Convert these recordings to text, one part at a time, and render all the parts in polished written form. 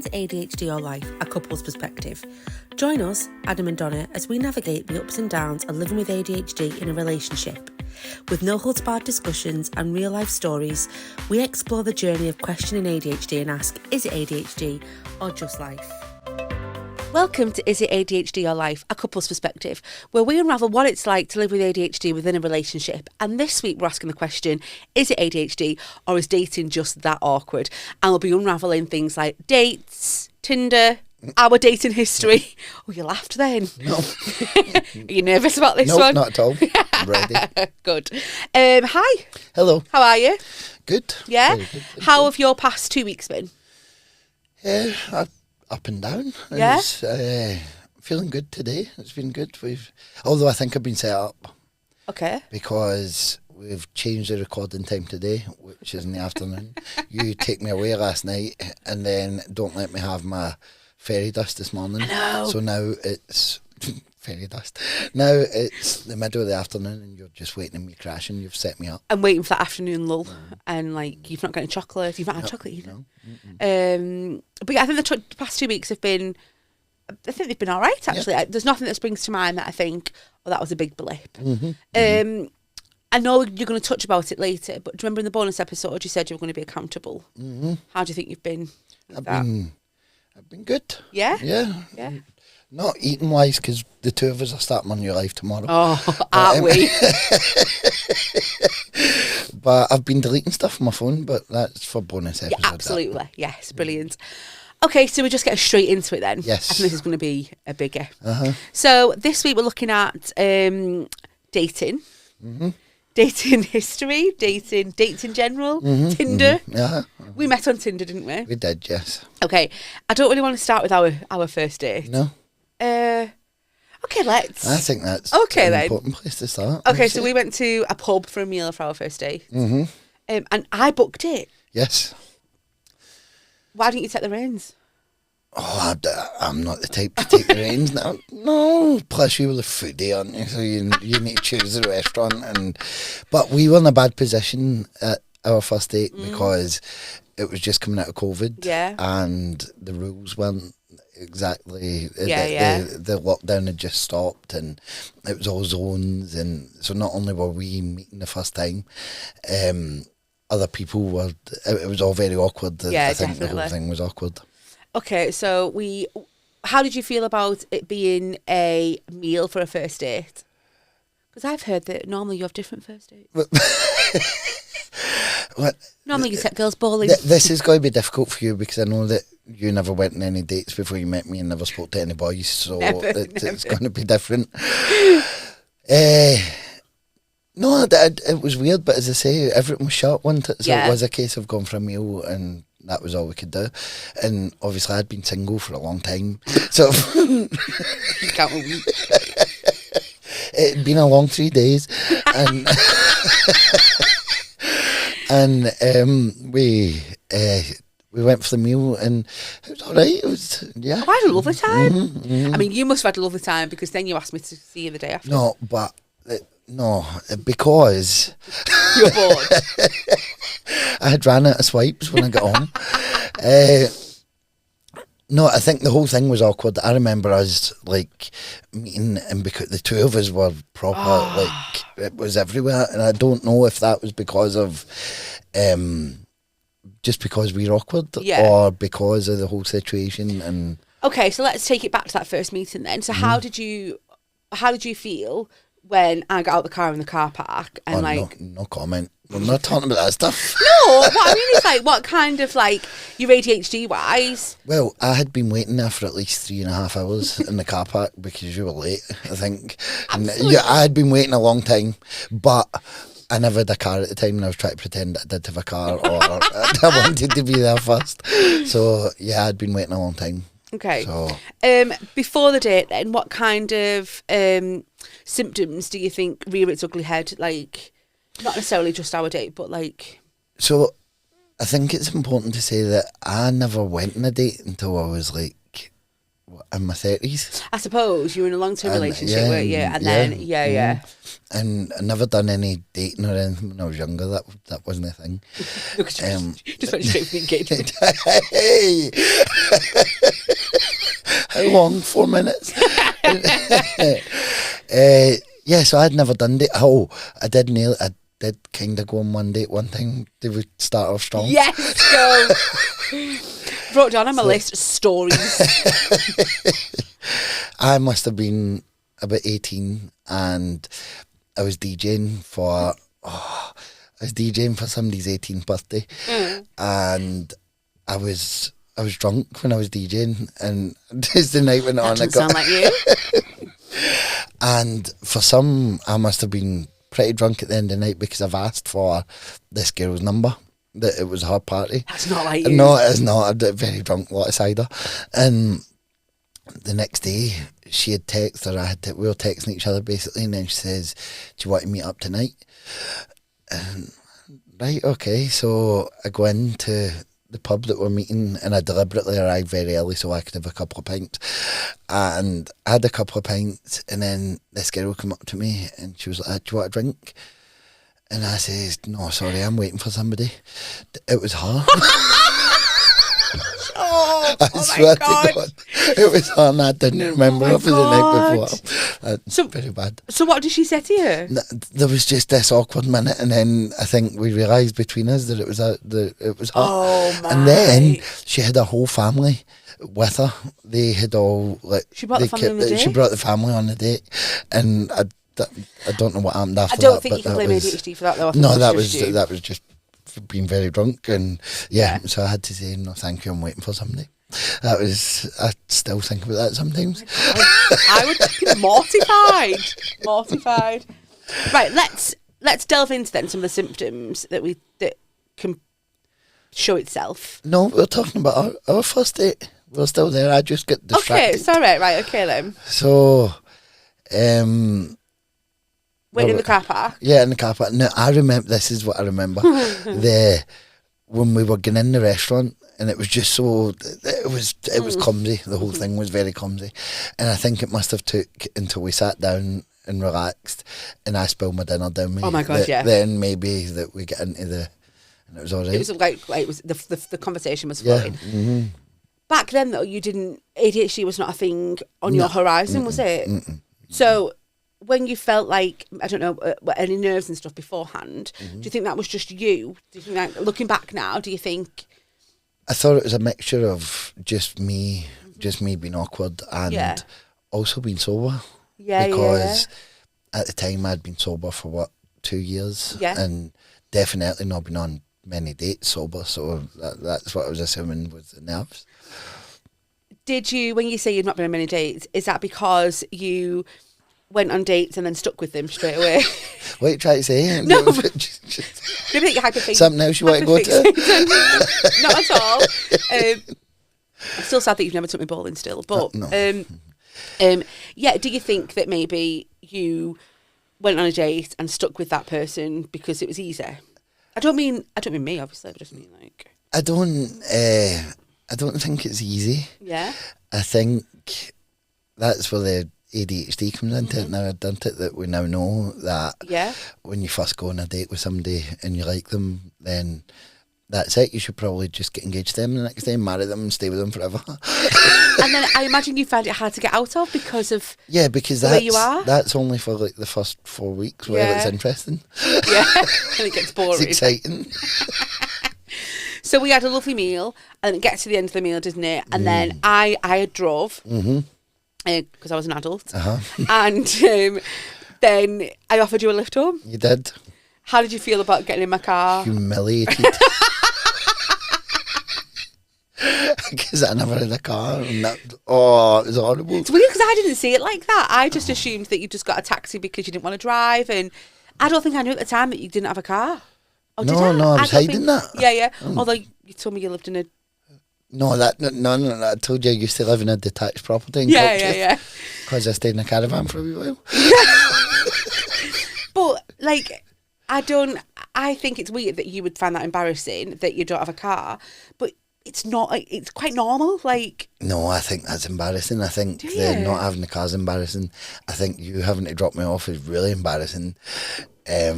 Welcome to ADHD or Life, a couple's perspective. Join us, Adam and Donna, as we navigate the ups and downs of living with ADHD in a relationship. With no holds barred discussions and real life stories, we explore the journey of questioning ADHD and ask, is it ADHD or just life? Welcome to Is It ADHD or Life, a couple's perspective, where we unravel what it's like to live with ADHD within a relationship. And this week we're asking the question, is it ADHD or is dating just that awkward? And we'll be unravelling things like dates, Tinder, our dating history. Oh, you laughed then. No. Are you nervous about this one? No, not at all. I'm ready. Good. Hi. Hello. How are you? Good. Yeah? Very good. How have your past 2 weeks been? Up and down. Yeah? It's, feeling good today. It's been good. Although I think I've been set up. Okay. Because we've changed the recording time today, which is in the afternoon. You take me away last night and then don't let me have my fairy dust this morning. I know. So now it's fairy dust. Now it's the middle of the afternoon and you're just waiting on me crashing. You've set me up. I'm waiting for that afternoon lull, and like you've not got any chocolate. You've not had chocolate either. No. But yeah, I think the past 2 weeks have been. I think they've been all right actually. There's nothing that springs to mind that I think, oh, that was a big blip. I know you're going to touch about it later, but do you remember in the bonus episode you said you were going to be accountable? How do you think you've been? With I've been good. Yeah. Yeah. Not eating wise, because the two of us are starting on Your Life tomorrow. Oh, aren't we? But I've been deleting stuff on my phone, but that's for bonus episode. Yeah, absolutely. Yes, brilliant. Okay, so we just get straight into it then. Yes. I think this is going to be a bigger. So this week we're looking at dating, dating history, dating in general, Tinder. We met on Tinder, didn't we? We did, yes. Okay, I don't really want to start with our first date. No. Okay, let's. I think that's okay, an then. important place to start. Okay, so we went to a pub for a meal for our first date. And I booked it. Yes. Why didn't you take the reins? Oh, I'm not the type to take the reins now. No. Plus, you were the foodie, aren't you? So you need to choose the restaurant. But we were in a bad position at our first date because it was just coming out of COVID. Yeah. And the rules weren't exactly. Yeah. The lockdown had just stopped and it was all zones. And so not only were we meeting the first time, other people were. It was all very awkward. Yeah, I think definitely. the whole thing was awkward. Okay, so how did you feel about it being a meal for a first date? Because I've heard that normally you have different first dates. Normally you take girls bowling. This is going to be difficult for you because I know that you never went on any dates before you met me and never spoke to any boys, so it's going to be different. No, it was weird, but as I say, everything was shut, wasn't it? So it was a case of going for a meal and that was all we could do. And obviously I'd been single for a long time. So Can't believe. It'd been a long 3 days. And we went for the meal and it was all right. It was, yeah. I had a lovely time. I mean, you must have had a lovely time because then you asked me to see you the day after. No, but... because you're bored. I had ran out of swipes when I got home. No, I think the whole thing was awkward. I remember us like meeting, and because the two of us were proper, like it was everywhere. And I don't know if that was because of, just because we're awkward, or because of the whole situation. And okay, so let's take it back to that first meeting then. So how did you feel when I got out the car in the car park and no comment. We're not talking about that stuff. No, what I mean is like, what kind of like your ADHD wise? Well, I had been waiting there for at least 3.5 hours in the car park because you were late, I think. And I had been waiting a long time, but I never had a car at the time and I was trying to pretend that I did have a car or I wanted to be there first. So yeah, I'd been waiting a long time. Okay. So before the date then, what kind of symptoms do you think rear its ugly head? Like, not necessarily just our date, but like... So I think it's important to say that I never went on a date until I was like, in my 30s. I suppose you were in a long-term relationship, yeah, weren't you? And then, And I never done any dating or anything when I was younger. That wasn't a thing. Just went straight for the engagement. Hey! How long? 4 minutes? Yeah, so I'd never done date. Oh, I did kind of go on one date one time. Did we start off strong? Yes, go. Wrote down on my list stories. I must have been about 18 and I was DJing for somebody's 18th birthday and I was drunk when I was DJing, and as the night went on, Doesn't sound like you. And for some, I must have been pretty drunk at the end of the night because I've asked for this girl's number. That it was her party. That's not like you. No, it is not. I did very drunk, a lot of cider. And the next day, she had texted, or we were texting each other basically, and then she says, "Do you want to meet up tonight?" And, right, okay. So I go into the pub that we're meeting, and I deliberately arrived very early so I could have a couple of pints. And I had a couple of pints, and then this girl came up to me, and she was like, "Do you want a drink?" And I says, "No, sorry, I'm waiting for somebody." It was her. I swear to God, it was her, and I didn't remember her for the night before. So very bad. So what did she say to you? There was just this awkward minute, and then I think we realised between us that it was her. Oh my! And then she had her whole family with her. They had all She brought the family on the date. She brought the family on the date, and I don't know what happened after that. I don't think you can blame ADHD for that though. No, that was just being very drunk, and so I had to say no, thank you. I'm waiting for somebody. I still think about that sometimes. I would be mortified. Right, let's delve into then some of the symptoms that can show itself. No, we're talking about our first date. We're still there. I just get distracted. Okay, sorry. Right, okay then. So, waiting in the car park. Yeah, in the car park. No, I remember. This is what I remember. When we were getting in the restaurant, and it was just so it was clumsy. The whole thing was very clumsy, and I think it must have took until we sat down and relaxed, and I spilled my dinner down me. Oh my God! Yeah. Then maybe that we get into and it was all right. It was like it was the conversation was flowing. Yeah. Mm-hmm. Back then though, ADHD was not a thing on your horizon, was it? So when you felt like, I don't know, any nerves and stuff beforehand, do you think that was just you? Do you think that, looking back now, do you think? I thought it was a mixture of just me being awkward and also being sober. Yeah, because at the time I'd been sober for 2 years, and definitely not been on many dates sober. So that's what I was assuming was the nerves. Did you, when you say you've not been on many dates, is that because you went on dates and then stuck with them straight away? What are you trying to say? No. Maybe you're hyperfixated. Something else you want to go to? Not at all. I'm still sad that you've never took me bowling still. But no. Do you think that maybe you went on a date and stuck with that person because it was easy? I don't mean me, obviously, but just mean like... I don't think it's easy. Yeah. I think that's where the ADHD comes into it now. I've done it, that we now know that when you first go on a date with somebody and you like them, then that's it. You should probably just get engaged to them the next day, marry them and stay with them forever. And then I imagine you found it hard to get out of because of because the way you are. That's only for like the first 4 weeks where it's interesting. Yeah, and it gets boring. It's exciting. So we had a lovely meal, and it gets to the end of the meal, doesn't it? And then I drove because I was an adult, and then I offered you a lift home. You did. How did you feel about getting in my car? Humiliated. Because I never had a car. And it was horrible. It's weird because I didn't see it like that. I just assumed that you just got a taxi because you didn't want to drive, and I don't think I knew at the time that you didn't have a car. Oh, no, I was hiding that. Yeah. Although you told me you lived in a... No, I told you I used to live in a detached property in Yeah. Because I stayed in a caravan for a wee while. But, like, I think it's weird that you would find that embarrassing, that you don't have a car. But it's not, like, it's quite normal, like... No, I think that's embarrassing. I think the not having the car's embarrassing. I think you having to drop me off is really embarrassing. Yeah,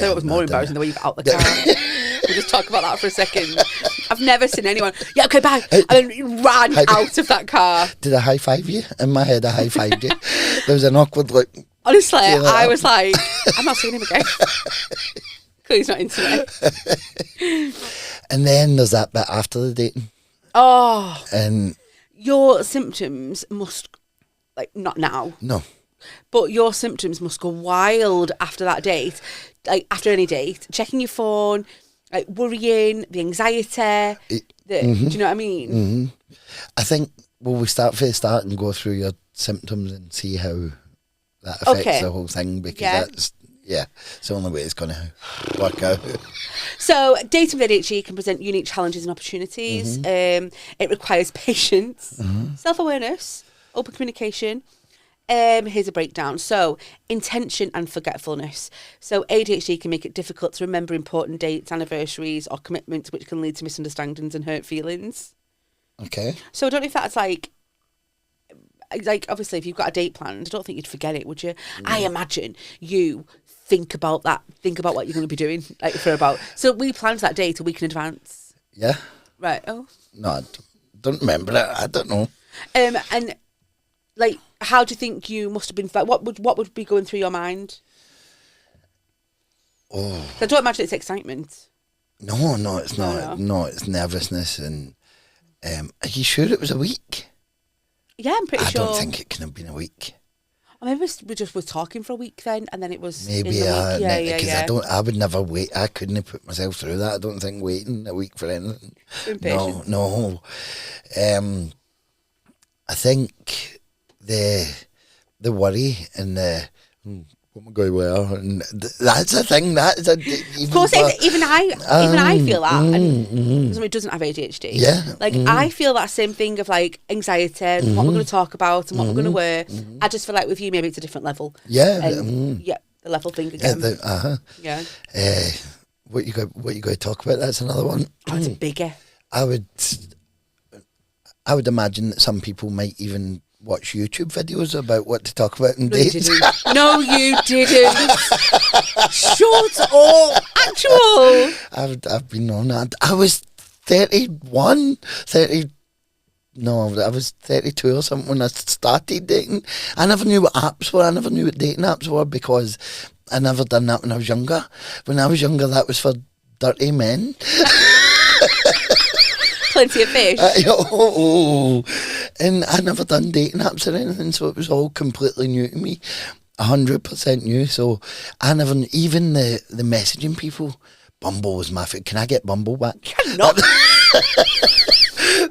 so it was more embarrassing the way you got out the car. We'll just talk about that for a second. I've never seen anyone, yeah, okay, bye, and then ran out of that car. Did I high five you? In my head, I high fived you. There was an awkward look. Honestly, I was like, I'm not seeing him again. Clearly he's not into me. And then there's that bit after the dating. Oh. And your symptoms must, like, not now. No. But your symptoms must go wild after that date. Like, after any date. Checking your phone, like, worrying, the anxiety. Do you know what I mean? Mm-hmm. I think, well, we start from the start and go through your symptoms and see how that affects the whole thing, because that's, it's the only way it's going to work out. So, dating with ADHD can present unique challenges and opportunities. It requires patience, self-awareness, open communication. Here's a breakdown. So, intention and forgetfulness. So, ADHD can make it difficult to remember important dates, anniversaries, or commitments, which can lead to misunderstandings and hurt feelings. Okay. So, I don't know if that's like obviously, if you've got a date planned, I don't think you'd forget it, would you? I imagine you think about what you're going to be doing, like, for about. So, we planned that date a week in advance. Yeah. Right. Oh. No, I don't remember it. I don't know. And like, how do you think you must have been? What would be going through your mind? Oh, I don't imagine it's excitement. No, it's not. No, it's nervousness. And are you sure it was a week? Yeah, I'm pretty sure. I don't think it can have been a week. Or maybe we just were talking for a week then, and then it was maybe in the week. Because I would never wait. I couldn't have put myself through that. I don't think waiting a week for anything. Impatient. No. I think the worry and the what am I going to wear, and that's a thing. That's a of course. Even I feel that, and somebody doesn't have ADHD. Yeah, like I feel that same thing of like anxiety and what we're going to talk about and what we're going to wear. I just feel like with you, maybe it's a different level. Yeah, the level thing again. Yeah. What you going to talk about? That's another one. Oh, it's bigger. I would imagine that some people might even watch YouTube videos about what to talk about in dates. No, you didn't. Shut up. Actual. I've been on that. I was 31, 30. No, I was 32 or something when I started dating. I never knew what apps were. I never knew what dating apps were because I never done that when I was younger. When I was younger, that was for dirty men. Plenty of fish. And I never done dating apps or anything, so it was all completely new to me, 100% new. So I never, even the messaging people, Bumble was my favourite. Can I get Bumble back? Cannot.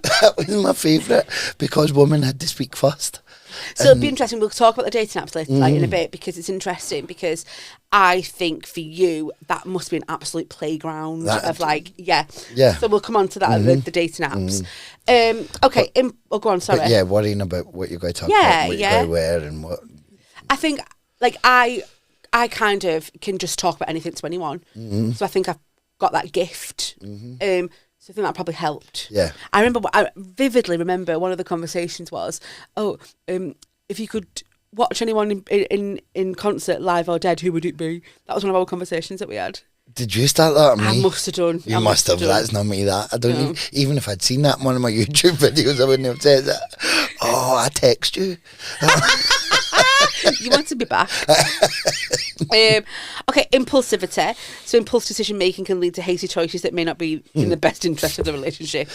That was my favourite because women had to speak first. So it'll be interesting. We'll talk about the dating apps later, like, in a bit, because it's interesting. Because I think for you that must be an absolute playground of like, yeah. So we'll come on to that, the dating apps. Okay, go on. Sorry. But worrying about what you're going to talk about, what you're going to wear, and what. I think, like, I kind of can just talk about anything to anyone. So I think I've got that gift. So I think that probably helped. Yeah. I vividly remember one of the conversations was, if you could watch anyone in concert, live or dead, who would it be? That was one of our conversations that we had. Did you start that on me? I must have done. You must have. That's not me, that. I don't even if I'd seen that in one of my YouTube videos, I wouldn't have said that. Oh, I text you. You want to be back. Okay, impulsivity. So impulse decision making can lead to hasty choices that may not be in the best interest of the relationship.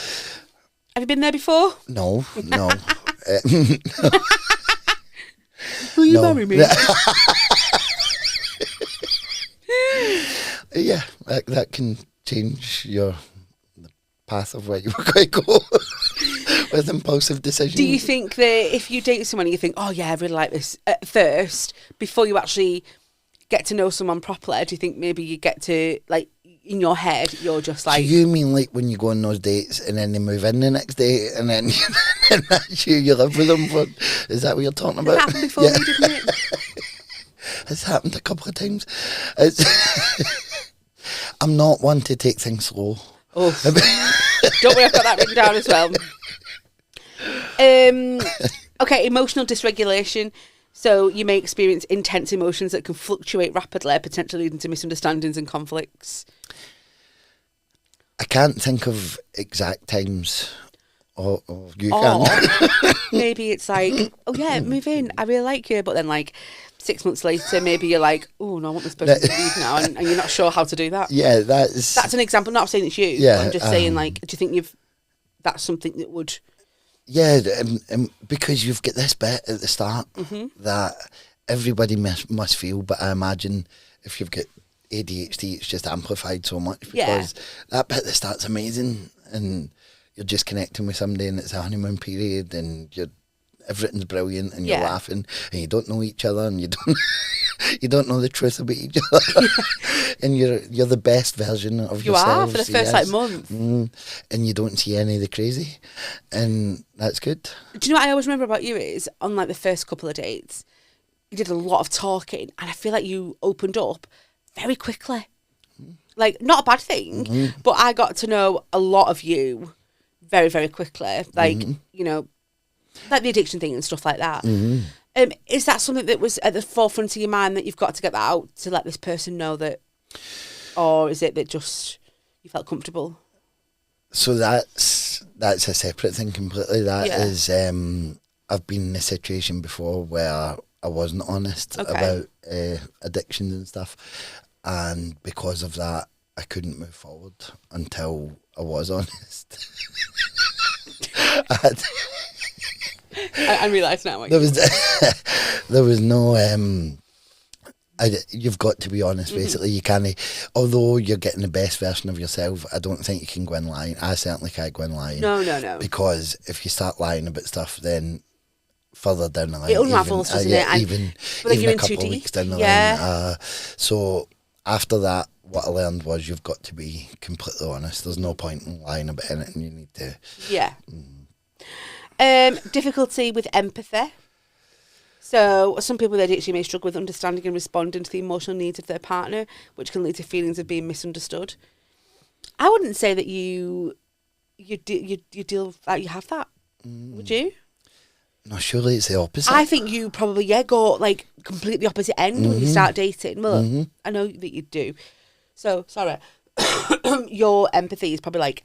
Have you been there before? No. Will you marry me? Yeah, that can change the path of where you were going to go with impulsive decisions. Do you think that if you date someone and you think, oh yeah, I really like this at first, before you actually get to know someone properly, do you think maybe you get to, like, in your head, you're just like... Do you mean like when you go on those dates and then they move in the next day and then and that's you live with them for... Is that what you're talking about? It happened before me, didn't it? It's happened a couple of times. I'm not one to take things slow. Oh, Don't worry, I've got that written down as well. Okay, emotional dysregulation. So you may experience intense emotions that can fluctuate rapidly, potentially leading to misunderstandings and conflicts. I can't think of exact times. Or you can. Maybe it's like, oh yeah, move in. I really like you. But then like 6 months later, maybe you're like, oh no, I want this person to leave now, and you're not sure how to do that. Yeah, that's an example. Not saying it's you. Yeah, I'm just saying, like, do you think that's something that would? Yeah, because you've got this bit at the start that everybody must feel, but I imagine if you've got ADHD, it's just amplified so much because that bit at the start's amazing, and you're just connecting with somebody, and it's a honeymoon period, and everything's brilliant, and you're laughing, and you don't know each other, and you don't know the truth about each other, and you're the best version of yourself. You are for the first month, and you don't see any of the crazy, and that's good. Do you know what I always remember about you is on like the first couple of dates, you did a lot of talking, and I feel like you opened up very quickly. Like, not a bad thing, but I got to know a lot of you very, very quickly. Like, you know, like the addiction thing and stuff like that. Is that something that was at the forefront of your mind that you've got to get that out to let this person know that, or is it that just you felt comfortable? So that's a separate thing completely. That is, I've been in a situation before where I wasn't honest about addictions and stuff, and because of that, I couldn't move forward until I was honest. I realise now. There was no. You've got to be honest. Basically, you can't. Although you're getting the best version of yourself, I don't think you can go in lying. I certainly can't go in lying. No. Because if you start lying about stuff, then further down the line, it unravels, doesn't it? And even a couple of weeks down the line. So after that, what I learned was you've got to be completely honest. There's no point in lying about anything. You need to. Yeah. Difficulty with empathy. So some people with ADHD may struggle with understanding and responding to the emotional needs of their partner, which can lead to feelings of being misunderstood. I wouldn't say that you deal that you have that. Would you? No, surely it's the opposite. I think you probably go like completely opposite end when you start dating. Well, I know that you do. So sorry, your empathy is probably like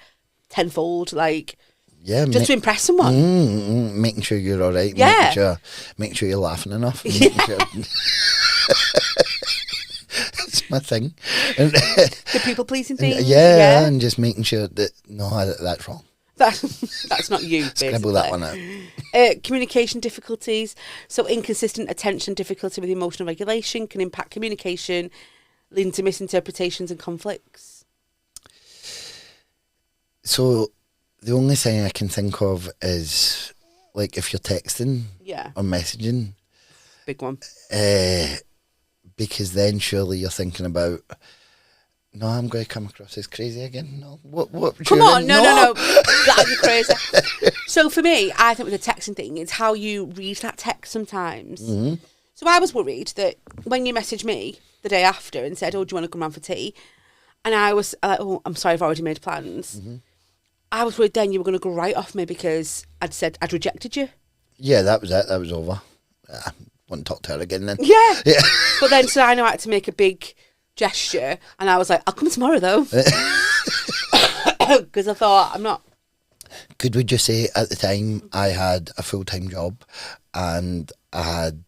tenfold. Like. Yeah, just to impress someone. Making sure you're all right. Yeah. Making sure you're laughing enough. Yeah. It's my thing. The people pleasing thing. Yeah, and just making sure that that's wrong. That's not you. Scribble that one out. Communication difficulties. So inconsistent attention, difficulty with emotional regulation can impact communication, leading to misinterpretations and conflicts. So the only thing I can think of is like if you're texting or messaging. Big one. Because then surely you're thinking about, no, I'm going to come across as crazy again. No, what? Come on, no. That'd be crazy. So for me, I think with the texting thing, it's how you read that text sometimes. So I was worried that when you messaged me the day after and said, oh, do you want to come round for tea? And I was like, oh, I'm sorry, I've already made plans. I was worried then you were going to go right off me because I'd rejected you. Yeah, that was it. That was over. I wouldn't talk to her again then. Yeah. But then so I know I had to make a big gesture and I was like, I'll come tomorrow though. Because I thought, I'm not. Could we just say at the time I had a full-time job and I had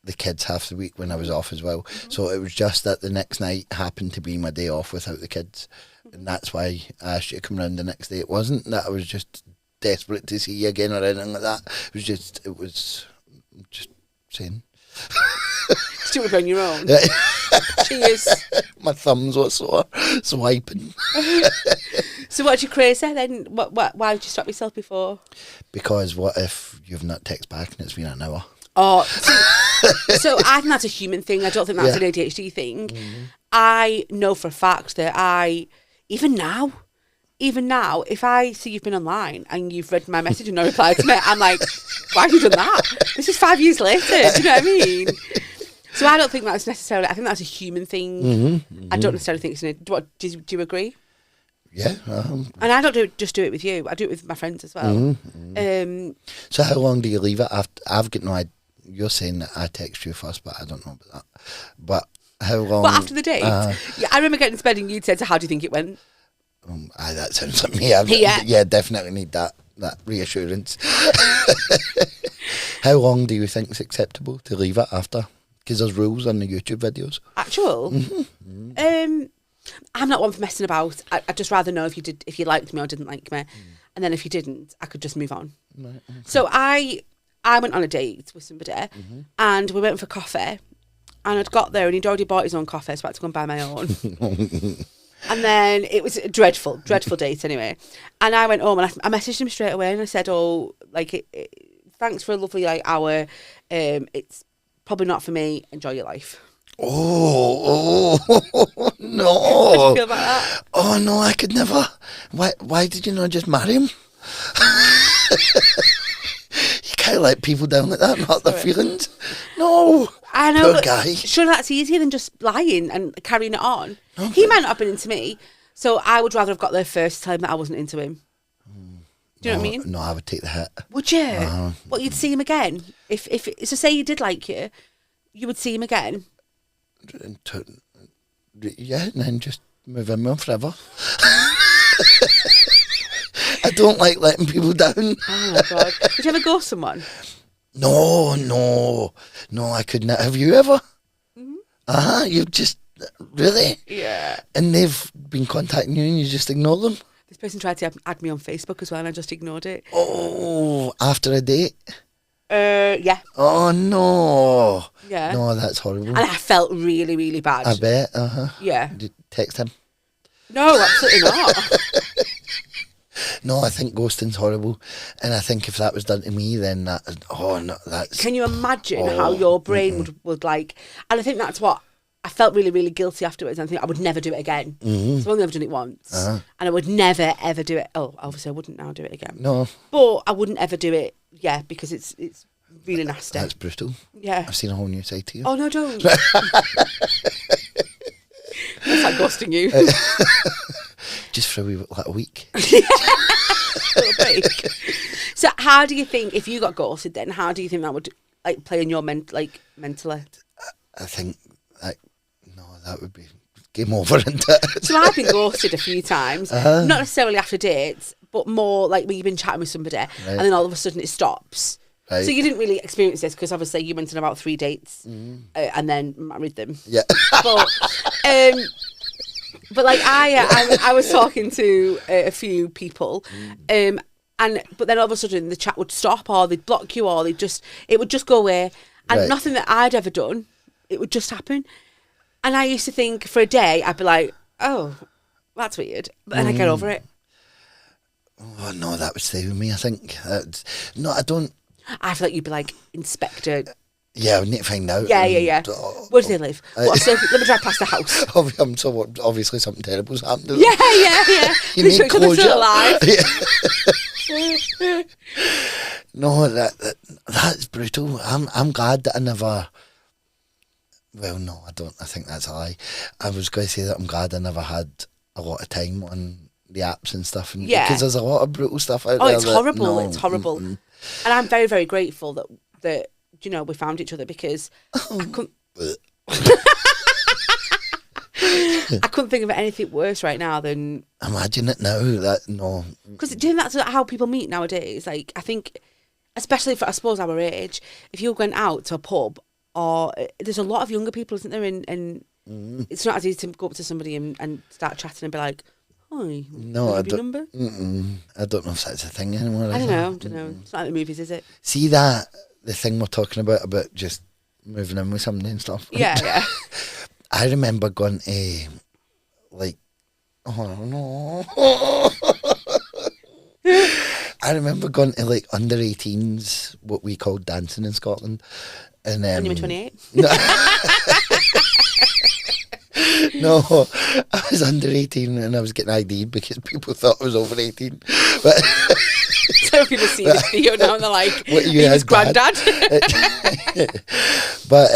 the kids half the week when I was off as well. So it was just that the next night happened to be my day off without the kids. And that's why I asked you to come round the next day. It wasn't that I was just desperate to see you again or anything like that. It was just saying. Still on your own. Cheers. My thumbs were sore, swiping. So what'd you crazy then? Why did you stop yourself before? Because what if you've not texted back and it's been an hour? Oh, so I think that's a human thing. I don't think that's an ADHD thing. I know for a fact that even now, if I see you've been online and you've read my message and no reply to me, I'm like, why have you done that? This is 5 years later. Do you know what I mean? So I don't think that's necessarily, I think that's a human thing. I don't necessarily think it's do you agree? Yeah. And I don't just do it with you. I do it with my friends as well. So how long do you leave it after? I've got no idea. You're saying that I text you first, but I don't know about that. But how long? But after the date? Yeah, I remember getting to bed and you'd said, so how do you think it went? That sounds like me. Yeah, definitely need that reassurance. How long do you think is acceptable to leave it after? Because there's rules on the YouTube videos. Actual? I'm not one for messing about. I'd just rather know if you liked me or didn't like me. And then if you didn't, I could just move on. Right, okay. So I went on a date with somebody and we went for coffee, and I'd got there and he'd already bought his own coffee, so I had to go and buy my own. And then it was a dreadful date anyway. And I went home and I messaged him straight away and I said, thanks for a lovely hour. It's probably not for me. Enjoy your life. Oh no. How do you feel about that? Oh no, I could never. Why did you not just marry him? You can't let people down like that and hurt their feelings. No. I know, poor but guy. Sure, that's easier than just lying and carrying it on. Okay. He might not have been into me, so I would rather have got there first, tell him that I wasn't into him. Do you know what I mean? No, I would take the hit. Would you? Well, you'd see him again. If so, say he did like you, you would see him again. Yeah, and then just move in with him forever. I don't like letting people down. Oh my God. Would you ever ghost someone? No, I couldn't. Have you ever? You've just, really? Yeah. And they've been contacting you and you just ignore them? This person tried to add me on Facebook as well and I just ignored it. Oh, after a date? Yeah. Oh, no. Yeah. No, that's horrible. And I felt really, really bad. I bet, Yeah. Did you text him? No, absolutely not. No, I think ghosting's horrible. And I think if that was done to me, then that's... Can you imagine how your brain would like... And I think that's what... I felt really, really guilty afterwards. And I think I would never do it again. So I've only ever done it once. And I would never, ever do it. Oh, obviously I wouldn't now do it again. No. But I wouldn't ever do it, because it's really nasty. That's brutal. Yeah. I've seen a whole new side to you. Oh, no, don't. That's like ghosting you. Just for a week. Little break. So how do you think, if you got ghosted then, how do you think that would play in your mentally? I think that would be game over, isn't it? So I've been ghosted a few times, not necessarily after dates, but more like when you've been chatting with somebody and then all of a sudden it stops. Right. So you didn't really experience this because obviously you went on about 3 dates and then married them. Yeah. But like I was talking to a few people, but then all of a sudden the chat would stop, or they'd block you, or it would just go away, and nothing that I'd ever done, it would just happen. And I used to think for a day I'd be like, oh, that's weird, but then I get over it. Oh no, that would stay with me. I think I don't. I feel like you'd be like, Inspector. Yeah, I would need to find out. Yeah. Where do they live? So let me drive past the house. So obviously something terrible's happened to them. Yeah. You need closure. Still alive. Yeah. No, that's brutal. I'm glad that I never. Well, no, I don't. I think that's a lie. I was going to say that I'm glad I never had a lot of time on the apps and stuff, because there's a lot of brutal stuff out there. It's horrible. It's horrible. And I'm very, very grateful that we found each other, because I couldn't. I couldn't think of anything worse right now than. Imagine it now. Because do you think that's how people meet nowadays? Like, I think, especially for, I suppose, our age, if you're going out to a pub, or there's a lot of younger people, isn't there? And it's not as easy to go up to somebody and start chatting and be like, "Hi, no, I don't. Number?" I don't know if that's a thing anymore. I don't know. It's not like the movies, is it? See the thing we're talking about just moving in with somebody and stuff. Yeah. I remember going to I remember going to under 18s, what we called dancing in Scotland. And when you were 28? No, I was under 18 and I was getting ID'd because people thought I was over 18. But so people see this video now and they're like, what, you his granddad? But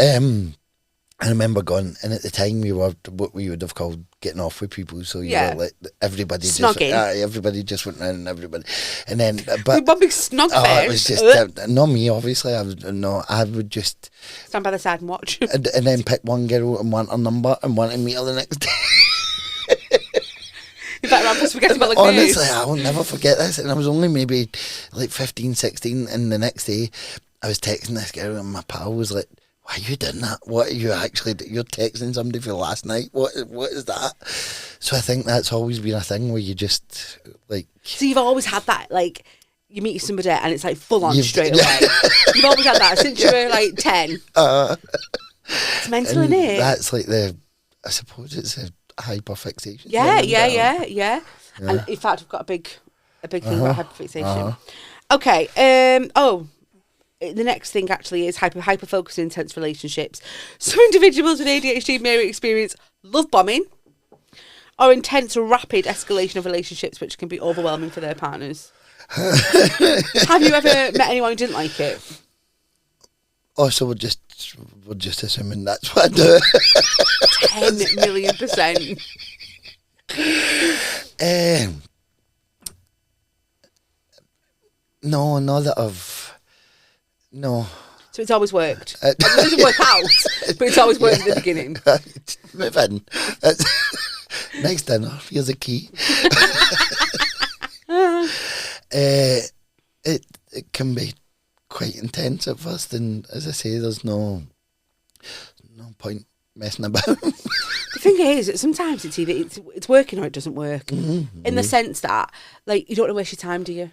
I remember going, and at the time we were what we would have called getting off with people. So you were like everybody Snogging. everybody just went round and everybody, and then but one big snog it was just not me. Obviously, I would just stand by the side and watch, and then pick one girl and want her number and want to meet her the next day. In fact, I'm spaghetti bolognese. Honestly, I will never forget this. And I was only maybe like 15, 16, and the next day I was texting this girl, and my pal was like, "Why are you doing that? What are you actually? You're texting somebody for last night. What is that?" So I think that's always been a thing where you just like. So you've always had that, like, you meet somebody and it's like full on straight away. You've always had that since you were like 10. It's mental, isn't it? That's like I suppose it's a hyperfixation. Yeah. And in fact, I've got a big thing about hyperfixation. Okay. The next thing actually is hyper-focused in intense relationships. Some individuals with ADHD may experience love bombing or intense or rapid escalation of relationships, which can be overwhelming for their partners. Have you ever met anyone who didn't like it? Oh, so we're just assuming that's what I do. 10 million %. No, not that I've. No. So it's always worked. It doesn't work out, but it's always worked at the beginning. Move in. Next dinner, here's a key. It can be quite intense at first, and as I say, there's no point messing about. The thing is that sometimes it's either it's working or it doesn't work. In the sense that, like, you don't want to waste your time, do you?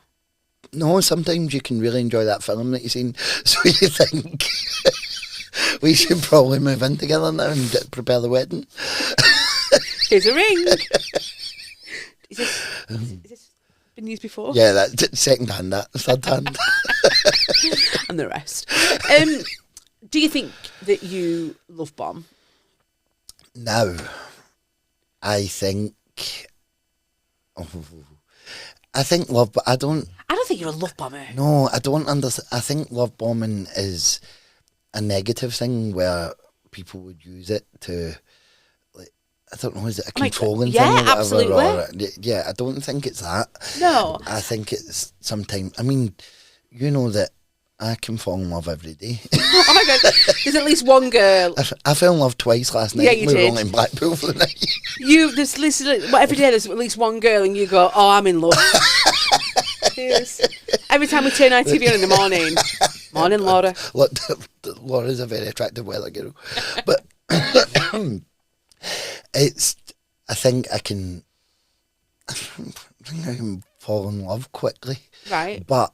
No, sometimes you can really enjoy that film that you've seen, so you think we should probably move in together now and prepare the wedding. Here's a ring. Is this been used before? Yeah, that's second hand, third hand. And the rest. Do you think that you love bomb? No. I think love, but I don't think you're a love bomber. No, I don't understand. I think love bombing is a negative thing where people would use it to, like, I don't know, is it a controlling thing or whatever? Absolutely. Yeah, I don't think it's that. No. I think it's sometimes, I mean, you know that I can fall in love every day. Oh my God, there's at least one girl. I fell in love twice last night. Yeah, you we did. were all in Blackpool for the night. Every day there's at least one girl and you go, oh, I'm in love. Yes. Every time we turn ITV on in the morning. Morning, Laura. Look, Laura's a very attractive weather girl. But I think I can fall in love quickly. Right. But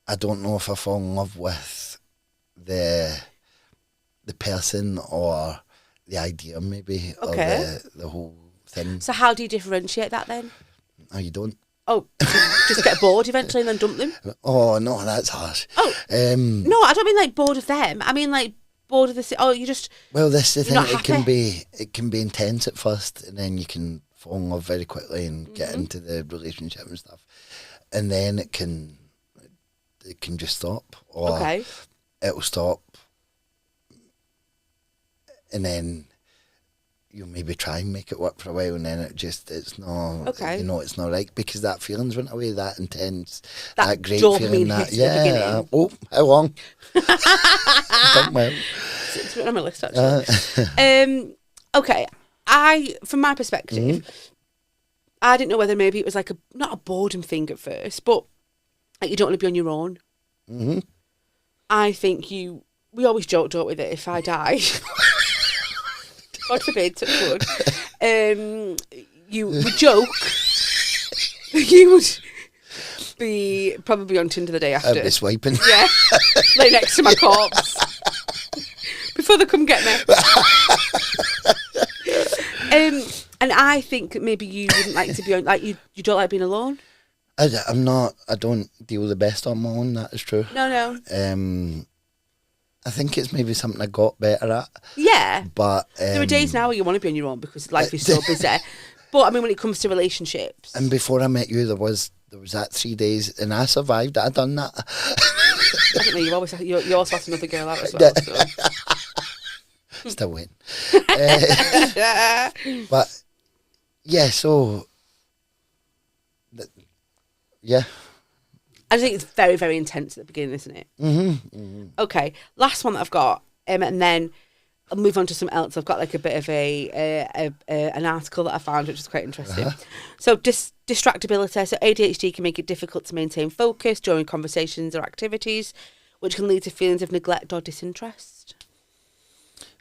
I don't know if I fall in love with the person or the idea, maybe, or the whole thing. So how do you differentiate that then? Oh, you don't? Oh, just get bored eventually and then dump them? Oh, no, that's harsh. Oh, no, I don't mean like bored of them. I mean like bored of the... Oh, you just... Well, this is the thing. It can be intense at first, and then you can fall in love very quickly and get into the relationship and stuff. And then it can just stop, or it'll stop, and then you'll maybe try and make it work for a while, and then it's not, it's not right, because that feeling's went away, that intense, that great feeling, how long? It's been on my list, actually. Okay, from my perspective, I didn't know whether maybe it was like not a boredom thing at first, but like you don't want to be on your own. Mm-hmm. I think we always joke, don't we, that if I die, God forbid, touch wood, we joke that you would be probably on Tinder the day after. I'd be swiping. Yeah, lay next to my corpse before they come get me. And I think maybe you wouldn't like to be on, like you don't like being alone. I don't deal the best on my own, that is true. No. I think it's maybe something I got better at. Yeah. But there are days now where you want to be on your own because life is so busy. But I mean, when it comes to relationships. And before I met you, there was that 3 days, and I survived. I'd done that. I don't know. You also asked another girl out as well. So. Still waiting. But yeah, so yeah. I think it's very, very intense at the beginning, isn't it? Okay, last one that I've got, and then I'll move on to something else. I've got like a bit of an article that I found, which is quite interesting. So distractibility. So ADHD can make it difficult to maintain focus during conversations or activities, which can lead to feelings of neglect or disinterest.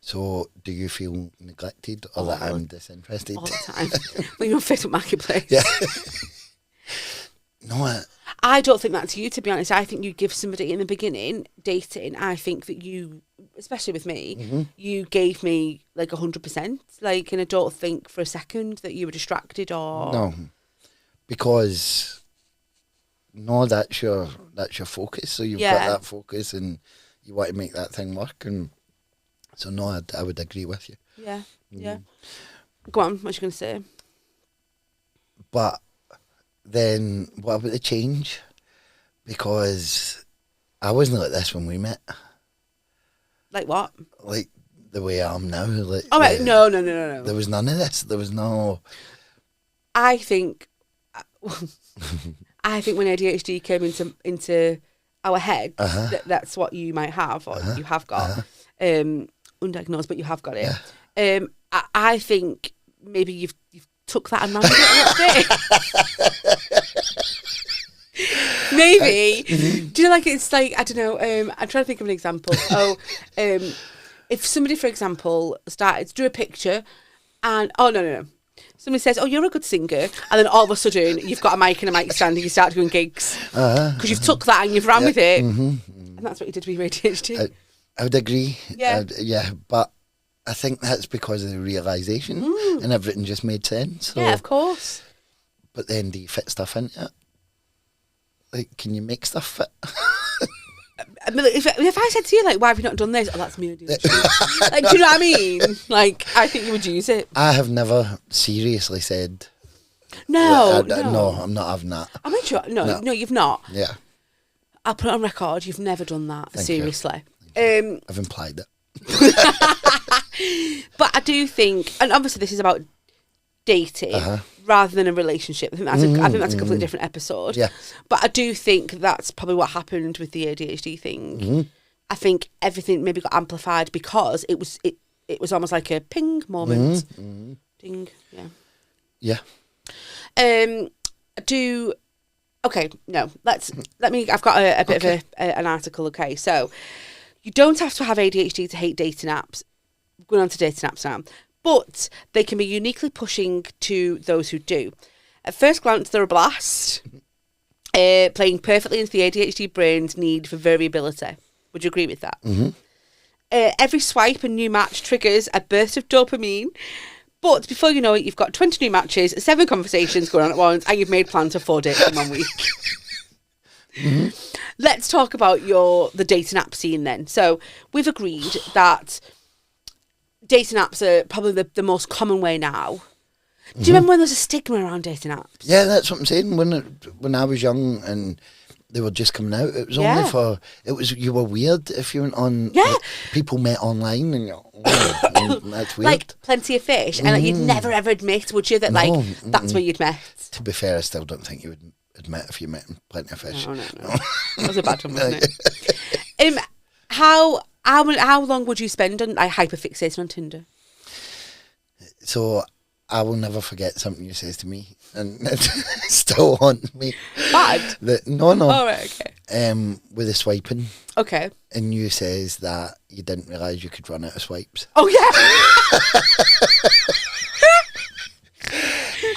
So, do you feel neglected or that I'm disinterested? All the time. When you're on Facebook Marketplace. Yeah. No, I don't think that's you, to be honest. I think you give somebody in the beginning, dating, I think that you, especially with me, you gave me like 100%. Like, and I don't think for a second that you were distracted or... No. Because, no, that's your focus. So you've got that focus and you want to make that thing work. And so, no, I would agree with you. Yeah, yeah. Go on, what you going to say? But then what about the change? Because I wasn't like this when we met. Like what? Like the way I am now. Like oh, right. No. There was none of this. There was no... I think when ADHD came into our heads, that's what you might have or you have got. Undiagnosed, but you have got it. Yeah. I think maybe you've took that and ran with it a little bit. Maybe. Do you know, like, it's like, I don't know, I'm trying to think of an example. If somebody, for example, started to do a picture and, no. Somebody says, oh, you're a good singer. And then all of a sudden, you've got a mic and a mic stand and you start doing gigs. Because you've took that and you've ran with it. And that's what you did with your ADHD. I would agree. Yeah. But I think that's because of the realisation and everything just made sense. So, yeah, of course. But then do you fit stuff into it? Like, can you make stuff fit? I mean, if I said to you, like, why have you not done this? Oh, that's me. Like, do you know what I mean? Like, I think you would use it. I have never seriously said... No. No, I'm not having that. I'm not sure. No, you've not. Yeah. I'll put it on record. You've never done that, Thank seriously. you. I've implied it. But I do think, and obviously this is about dating rather than a relationship. I think that's a completely different episode. Yeah. But I do think that's probably what happened with the ADHD thing. I think everything maybe got amplified because it was almost like a ping moment. Ding. Yeah. Yeah. Okay, no. I've got a bit of an article. Okay, so you don't have to have ADHD to hate dating apps. Going on to dating apps now, but they can be uniquely pushing to those who do. At first glance, they're a blast, playing perfectly into the ADHD brain's need for variability. Would you agree with that? Every swipe and new match triggers a burst of dopamine. But before you know it, you've got 20 new matches, 7 conversations going on at once, and you've made plans for 4 dates in 1 week. Let's talk about the dating app scene then. So we've agreed that dating apps are probably the most common way now. Do you remember when there was a stigma around dating apps? Yeah, that's what I'm saying. When I was young and they were just coming out, it was only you were weird if you went on. Yeah. Like, people met online and you're that's weird. Like Plenty of Fish, and like, you'd never ever admit, would you, that that's where you'd met? To be fair, I still don't think you would admit if you met in Plenty of Fish. No. That was a bad one, wasn't it? How long would you spend on hyperfixating on Tinder? So I will never forget something you says to me, and it still haunts me. Bad? No. Oh, right, okay. With the swiping. Okay. And you says that you didn't realise you could run out of swipes. Oh, yeah.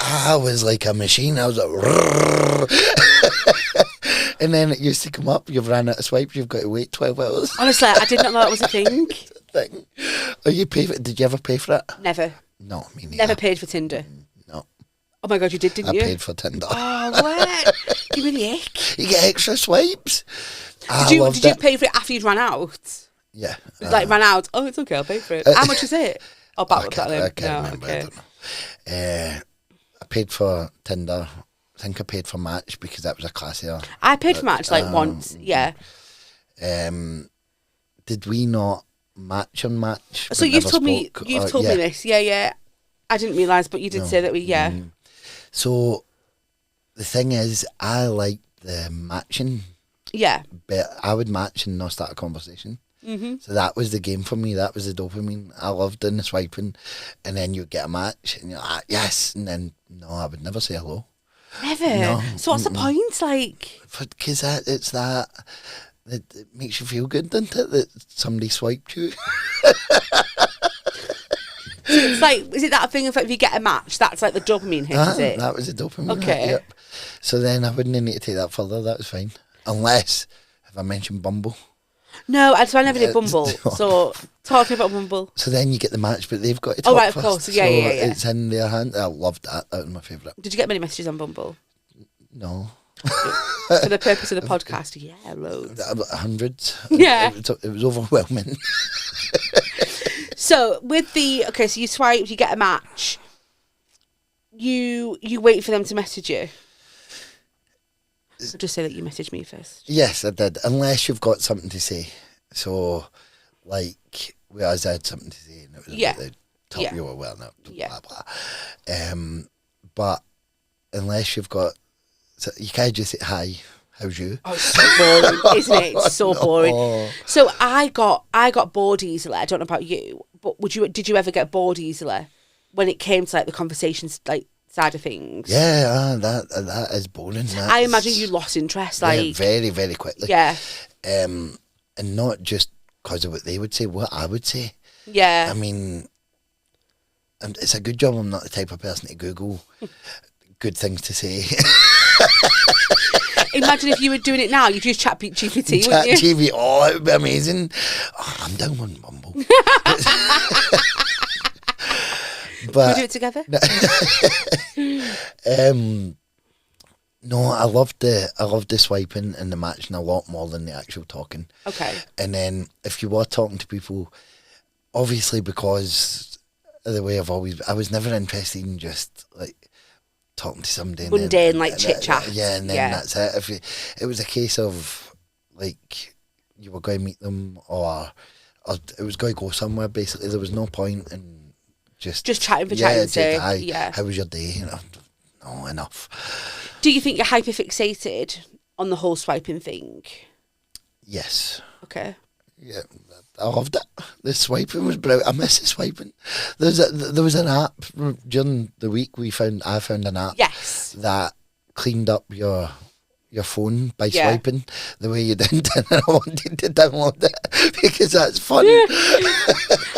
I was like a machine. I was like... And then it used to come up, you've ran out of swipes, you've got to wait 12 hours. Honestly, I did not know that was a thing. Did you ever pay for it? Never. No, me neither. Never paid for Tinder? No. Oh my God, you didn't you? I paid for Tinder. Oh, what? You really ick. You get extra swipes. Did you pay for it after you'd run out? Yeah. Ran out. Oh, it's okay, I'll pay for it. How much is it? Oh, I can't remember. Okay. I don't know. I paid for Tinder. I think I paid for Match because that was a classier. I paid for Match once, yeah. Did we not match on match. So but you've never told me spoke, this. Yeah. I didn't realise, but you did say that So the thing is, I like the matching. Yeah. But I would match and not start a conversation. Mm-hmm. So that was the game for me. That was the dopamine. I loved doing the swiping, and then you'd get a match, and you're like, yes, and then no, I would never say hello. Never. No. So what's the point? Like, because it's that it makes you feel good, doesn't it? That somebody swiped you. it's like, is it that thing of like, if you get a match, that's like the dopamine hit? Is it? That was the dopamine. Okay. Hit, yep. So then I wouldn't need to take that further. That was fine, unless if I mentioned Bumble. No, so I never did Bumble. So talk to me about Bumble. So then you get the match, but they've got to talk right, of first. course. Yeah. It's in their hand. I loved that. That was my favourite. Did you get many messages on Bumble? No. For the purpose of the podcast, yeah, loads. Hundreds. Yeah. It was overwhelming. So so you swipe, you get a match. You wait for them to message you. So just say that you messaged me first. Yes, I did. Unless you've got something to say. So, like, whereas I had something to say, and it was about the top you were well, no, blah blah. But unless you've got, so you can't just say hi. How's you? Oh, it's so boring, isn't it? It's so boring. So I got bored easily. I don't know about you, but did you ever get bored easily when it came to like the conversations like side of things? Yeah, that is boring. I imagine you lost interest, like very, very quickly. Yeah. And not just because of what they would say, what I would say. Yeah. I mean, and it's a good job I'm not the type of person to Google good things to say. Imagine if you were doing it now, you'd use GPT, wouldn't you? GPT, it would be amazing. Oh, I'm down on Bumble. But Can we do it together? No, I loved the swiping and the matching a lot more than the actual talking. Okay. And then if you were talking to people, obviously because of the way I was never interested in just like talking to somebody. Mundane, like chit chat. Yeah, and then that's it. It was a case of like you were going to meet them or it was going to go somewhere. Basically, there was no point in just chatting for chatting's sake. How was your day? No, enough. Do you think you're hyperfixated on the whole swiping thing? Yes. Okay. Yeah, I loved it. The swiping was brilliant. I miss the swiping. There was an app during the week I found an app that cleaned up your phone by swiping the way you did, and I wanted to download it because that's fun.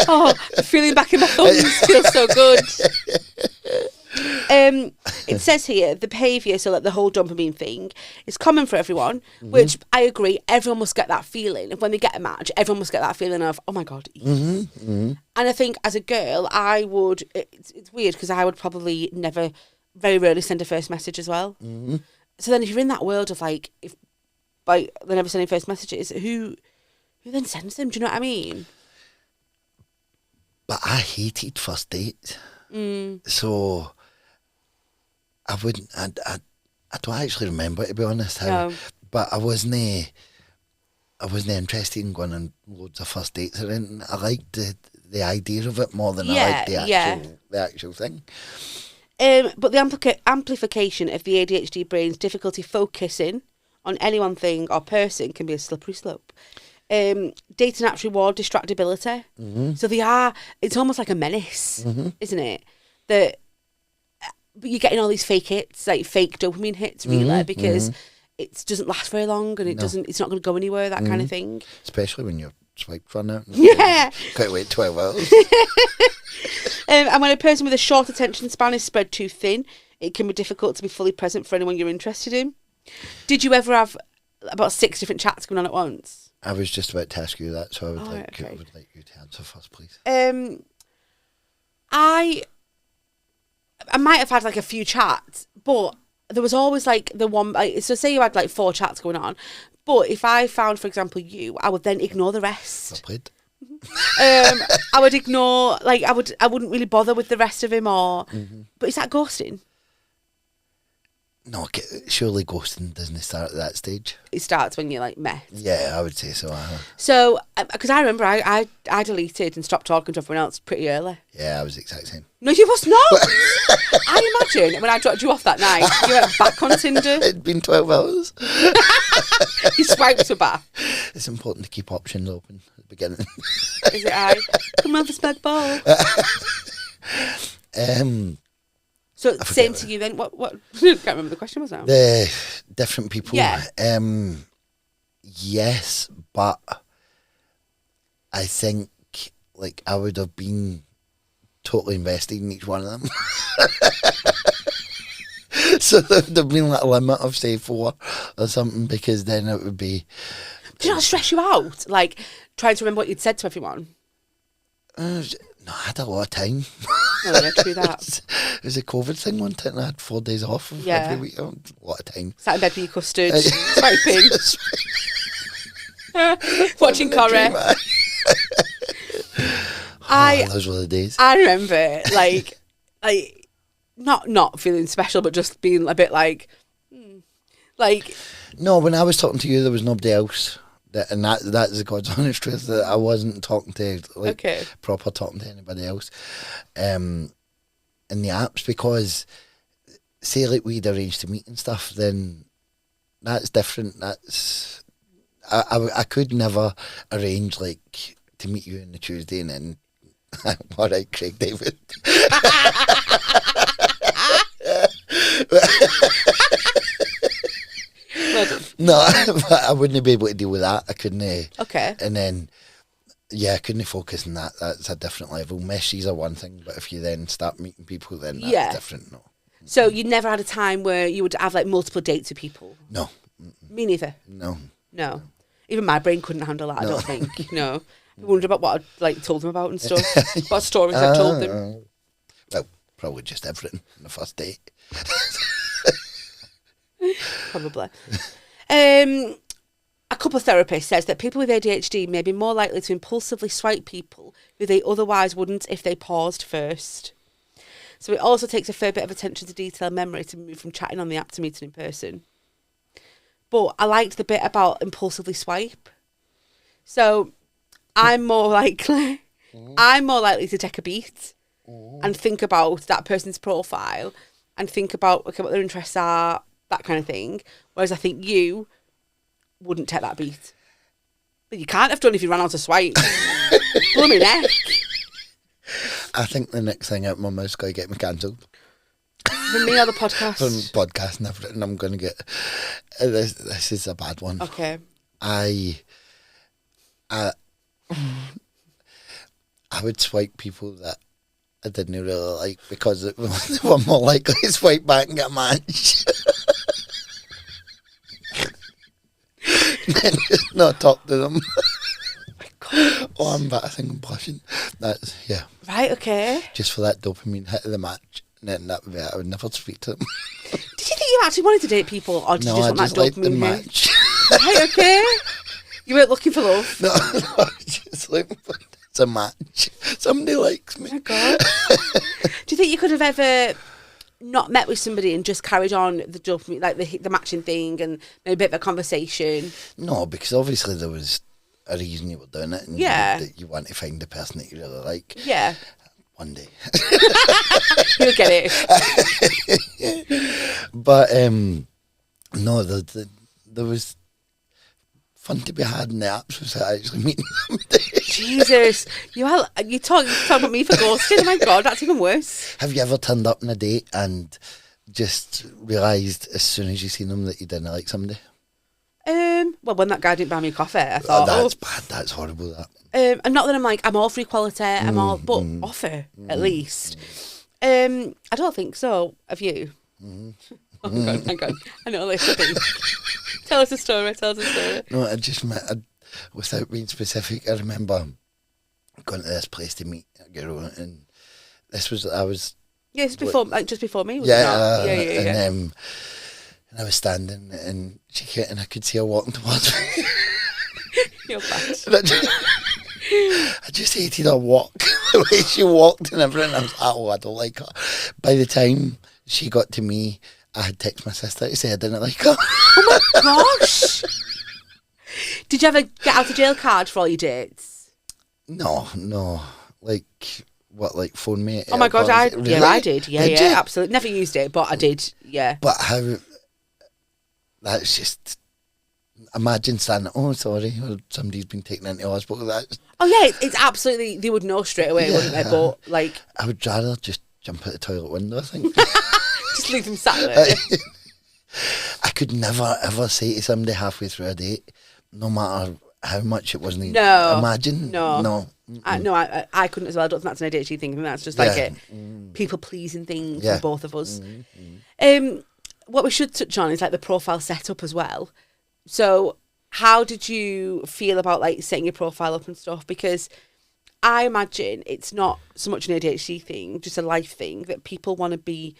Oh, feeling back in my thumbs feels so good. It says here the behaviour, so like the whole dopamine thing, is common for everyone, which I agree. Everyone must get that feeling. When they get a match, everyone must get that feeling of, oh my God. And I think as a girl, I would, it's weird because I would probably very rarely send a first message as well. So then if you're in that world of like, if they're never sending first messages, who then sends them? Do you know what I mean? But I hated first dates. So I wouldn't. I don't actually remember, to be honest. But I wasn't interested in going on loads of first dates or anything. I liked the idea of it more than I liked the actual thing. But the amplification of the ADHD brain's difficulty focusing on any one thing or person can be a slippery slope. Dating apps reward distractibility. So it's almost like a menace, isn't it? But you're getting all these fake hits, like fake dopamine hits, really, because it doesn't last very long and it's not going to go anywhere, that kind of thing. Especially when your swipe run out. Yeah. Can't wait 12 hours. And when a person with a short attention span is spread too thin, it can be difficult to be fully present for anyone you're interested in. Did you ever have about 6 different chats going on at once? I was just about to ask you that, so I would like you to answer first, please. I might have had like a few chats, but there was always like the one. So say you had like 4 chats going on, but if I found, for example, you, I would then ignore the rest. I played. I would ignore, like I wouldn't really bother with the rest of him, or. But is that ghosting? No, surely ghosting doesn't start at that stage. It starts when you're like met. Yeah, I would say so. So, because I remember I deleted and stopped talking to everyone else pretty early. Yeah, I was the exact same. No, you must not. I imagine when I dropped you off that night, you went back on Tinder. It'd been 12 hours. You swiped her back. It's important to keep options open at the beginning. Is it come over, spag ball. So same to you then. What? I can't remember the question was now. The different people. Yeah. Yes, but I think like I would have been totally invested in each one of them. So there would have been like a limit of say 4 or something, because then it would be. Did not stress you out? Like trying to remember what you'd said to everyone? No, I had a lot of time. No, no, true that. It was a COVID thing one time. I had 4 days off every week. A lot of time. Sat in bed with your custard, swiping, watching Corrie. Those were the days. I remember, like not feeling special, but just being a bit like. No, when I was talking to you, there was nobody else. That's the God's honest truth, that I wasn't talking to proper talking to anybody else in the apps, because say like we'd arranged to meet and stuff, then that's different. That's I could never arrange like to meet you on the Tuesday and then all right, Craig David. No, I wouldn't be able to deal with that. I couldn't. Okay. And then, I couldn't focus on that. That's a different level. Meshes are one thing, but if you then start meeting people, then that's different. No. So you never had a time where you would have like multiple dates with people? No. Me neither. No. Even my brain couldn't handle that. I don't think. No. I wonder about what I'd like told them about and stuff. What stories I've told them. Well, probably just everything on the first date. Probably. A couple of therapists says that people with ADHD may be more likely to impulsively swipe people who they otherwise wouldn't if they paused first. So it also takes a fair bit of attention to detail and memory to move from chatting on the app to meeting in person. But I liked the bit about impulsively swipe. So I'm more likely to take a beat and think about that person's profile and think about what their interests are, that kind of thing. Whereas I think you wouldn't take that beat. But you can't have done if you ran out of swipe. Blooming neck. I think the next thing out my mouth's going to get me cancelled. From me or the podcast? From podcast and everything. I'm going to get... This is a bad one. Okay. I would swipe people that I didn't really like, because they were more likely to swipe back and get a match. Then just not talk to them. Oh my God. Oh, I think I'm blushing. That's, Right, okay. just for that dopamine hit of the match. And then that would be it. I would never speak to them. Did you think you actually wanted to date people, or did you just want that liked the dopamine hit? match. Right, okay. You weren't looking for love. No, just like, it's a match. Somebody likes me. Oh my God. Do you think you could have ever not met with somebody and just carried on the dopamine, like the matching thing, and maybe a bit of a conversation? No, because obviously there was a reason you were doing it, and you want to find the person that you really like. Yeah. One day. You'll get it. But no, there was fun to be had in the apps without actually meeting somebody. Jesus, you talk about me for ghosting. Oh my God, that's even worse. Have you ever turned up on a date and just realised as soon as you seen them that you didn't like somebody? Well, when that guy didn't buy me a coffee, I thought, that's bad. That's horrible. That. And not that I'm all for equality. But offer at least. I don't think so. Have you? Oh, hang on. I know this. Tell us a story. No, I just met, without being specific, I remember going to this place to meet a girl, and this was, it's before, just before me, was yeah, it not? And I was standing, and she came, and I could see her walking towards me. You're bad. I just hated her walk, the way she walked and everything. I was like, I don't like her. By the time she got to me, I had text my sister to say I didn't like her. Oh my gosh! Did you ever get out of jail card for all your dates? No. Like, what, like phone me? Oh my God, Really? I did. Yeah, Did yeah, you? absolutely. Never used it, but I did, yeah. But how... That's just... Imagine saying, oh, sorry, or somebody's been taken into hospital. That's, Oh yeah, it's absolutely, they would know straight away, wouldn't they? But, like... I would rather just jump out the toilet window, I think. Just leave them sat there. I could never, ever say to somebody halfway through a date, no matter how much it wasn't... No. Imagine? No. I couldn't as well. I don't think that's an ADHD thing. I think that's just like a people-pleasing thing for both of us. What we should touch on is like the profile setup as well. So how did you feel about like setting your profile up and stuff? Because I imagine it's not so much an ADHD thing, just a life thing, that people want to be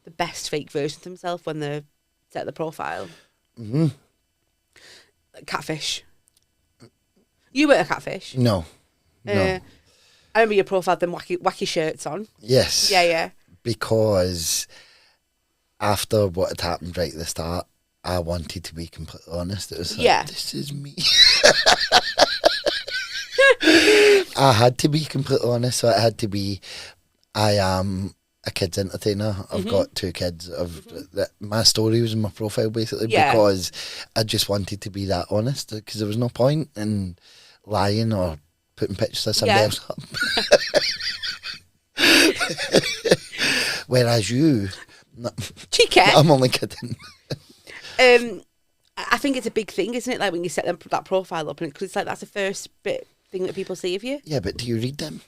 the best fake version of themselves when they set the profile. Mm-hmm. Like catfish. You weren't a catfish? No. I remember your profile had them wacky shirts on. Yes. Yeah. Because after what had happened right at the start, I wanted to be completely honest. It was like, this is me. I had to be completely honest. So it had to be, I am a kids entertainer. I've got 2 kids. My story was in my profile basically because I just wanted to be that honest, because there was no point in lying or putting pictures of somebody else up. Whereas you... Cheeky. I'm only kidding. I think it's a big thing, isn't it? Like when you set that profile up, and because it's like that's the first thing that people see of you. Yeah, but do you read them?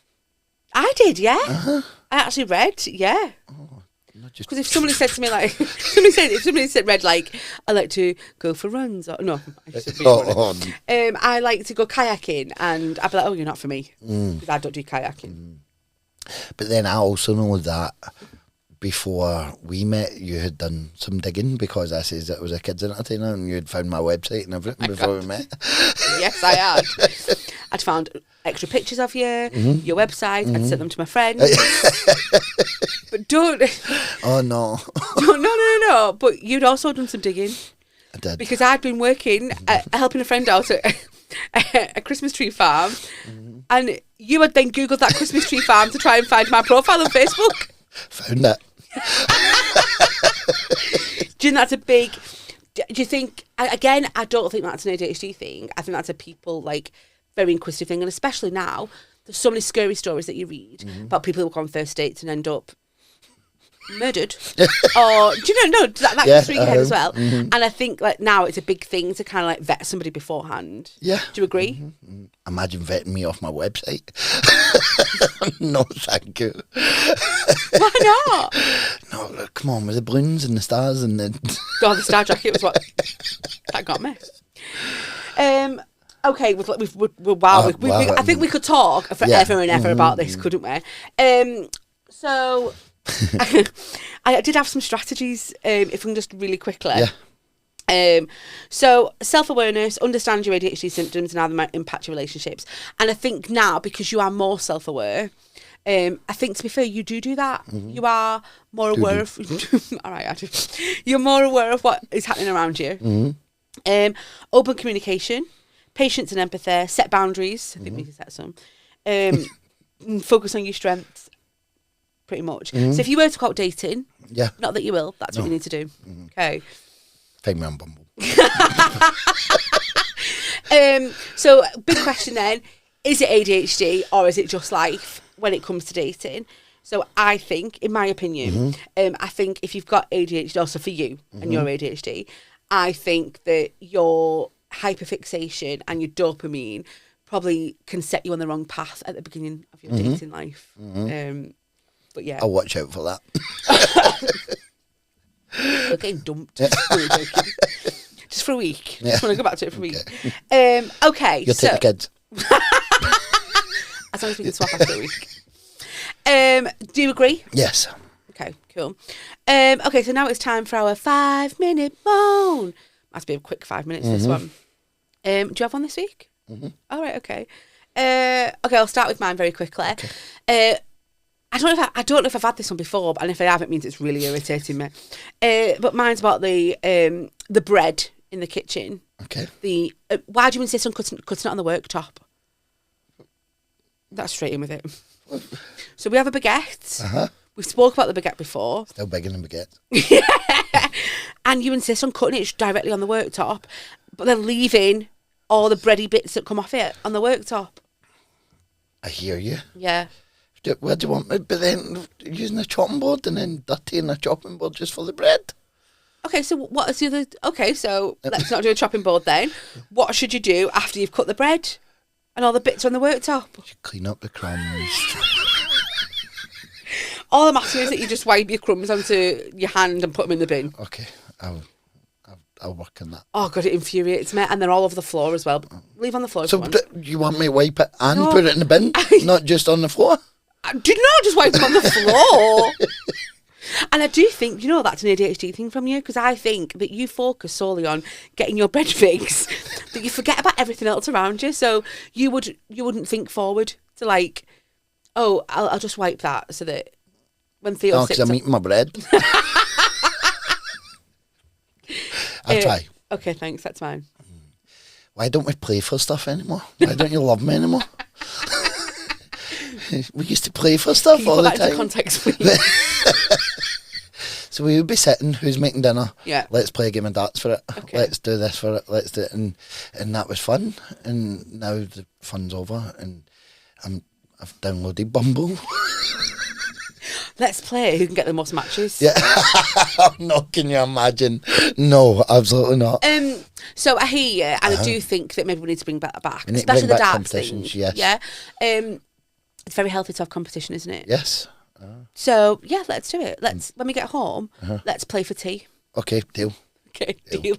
I did, yeah. I actually read, yeah. Because if somebody said to me like, if somebody said read like, I like to go for runs, or no, I like to go kayaking, and I'd be like, oh, you're not for me, because I don't do kayaking. But then I also know that before we met, you had done some digging, because I says that I was a kids entertainer, and you had found my website and everything before we met. Yes, I had. I'd found extra pictures of you, your website. I'd sent them to my friends. But don't. Oh no. No. But you'd also done some digging. I did. Because I'd been working, helping a friend out at a Christmas tree farm, and you had then Googled that Christmas tree farm to try and find my profile on Facebook. Found it. Do you think that's a big... Do you think... Again, I don't think that's an ADHD thing. I think that's a people, like, very inquisitive thing. And especially now, there's so many scary stories that you read about people who go on first dates and end up murdered. Or, do you know, no, that goes through your head as well. And I think, like, now it's a big thing to kind of, like, vet somebody beforehand. Yeah. Do you agree? Imagine vetting me off my website. No, thank you. Why not? No, look, come on, with the balloons and the stars and the... God, the star jacket was what... that got me. Okay, I think we could talk forever and ever about this, couldn't we? So... I did have some strategies, if we can just really quickly. So self-awareness, understand your ADHD symptoms and how they might impact your relationships. And I think now, because you are more self-aware, I think, to be fair, you do that. You are more aware of... All right, I do. You're more aware of what is happening around you. Open communication, patience and empathy, set boundaries. I think we can set some. Focus on your strengths. Pretty much. So if you were to go out dating, not that you will, that's what you need to do. Okay. Find me on Bumble. So big question then, is it ADHD or is it just life when it comes to dating? So I think, in my opinion, I think if you've got ADHD, also for you and your ADHD, I think that your hyperfixation and your dopamine probably can set you on the wrong path at the beginning of your dating life. But yeah, I'll watch out for that. You're getting dumped. Just for a week. Just want to go back to it for a week. Okay. You'll take the kids. As long as we can swap after a week. Do you agree? Yes. Okay, cool. Okay, so now it's time for our 5-minute moan. Must be a quick 5 minutes, this one. Do you have one this week? All right, okay. Okay, I'll start with mine very quickly. I don't know if I've had this one before, and if I have, it means it's really irritating me. But mine's about the bread in the kitchen. Okay. Why do you insist on cutting it on the worktop? That's straight in with it. So we have a baguette. Uh-huh. We've spoke about the baguette before. Still bigger than baguette. And you insist on cutting it directly on the worktop, but then leaving all the bready bits that come off it on the worktop. I hear you. Yeah. What do you want me? But then using a chopping board and then dirtying a chopping board just for the bread. Okay, so what is the other... Okay, so let's not do a chopping board then. What should you do after you've cut the bread and all the bits are on the worktop? You clean up the crumbs. All I'm asking is that you just wipe your crumbs onto your hand and put them in the bin. Okay, I'll work on that. Oh, God, it infuriates me. And they're all over the floor as well. Leave on the floor if you want. You want me to wipe it and put it in the bin? Not just on the floor? I did not just wipe them on the floor. And I do think, that's an ADHD thing from you, because I think that you focus solely on getting your bread fix, that you forget about everything else around you. So you wouldn't think forward to like, oh, I'll just wipe that so that when Theo sits... because I'm eating my bread. I'll try. Okay, thanks, that's mine. Why don't we play for stuff anymore? Why don't you love me anymore? We used to play for stuff all the time. Into context, please? So we would be sitting, who's making dinner? Yeah. Let's play a game of darts for it. Okay. Let's do this for it. Let's do it. And that was fun. And now the fun's over and I've downloaded Bumble. Let's play who can get the most matches. Yeah. No, can you imagine? No, absolutely not. So I hear you, and I do think that maybe we need to bring that back. We need to Especially bring the back darts thing. competitions, yes. Yeah. It's very healthy to have competition, isn't it? Yes. So yeah, let's do it. When we get home, let's play for tea. Okay, deal. Okay, deal.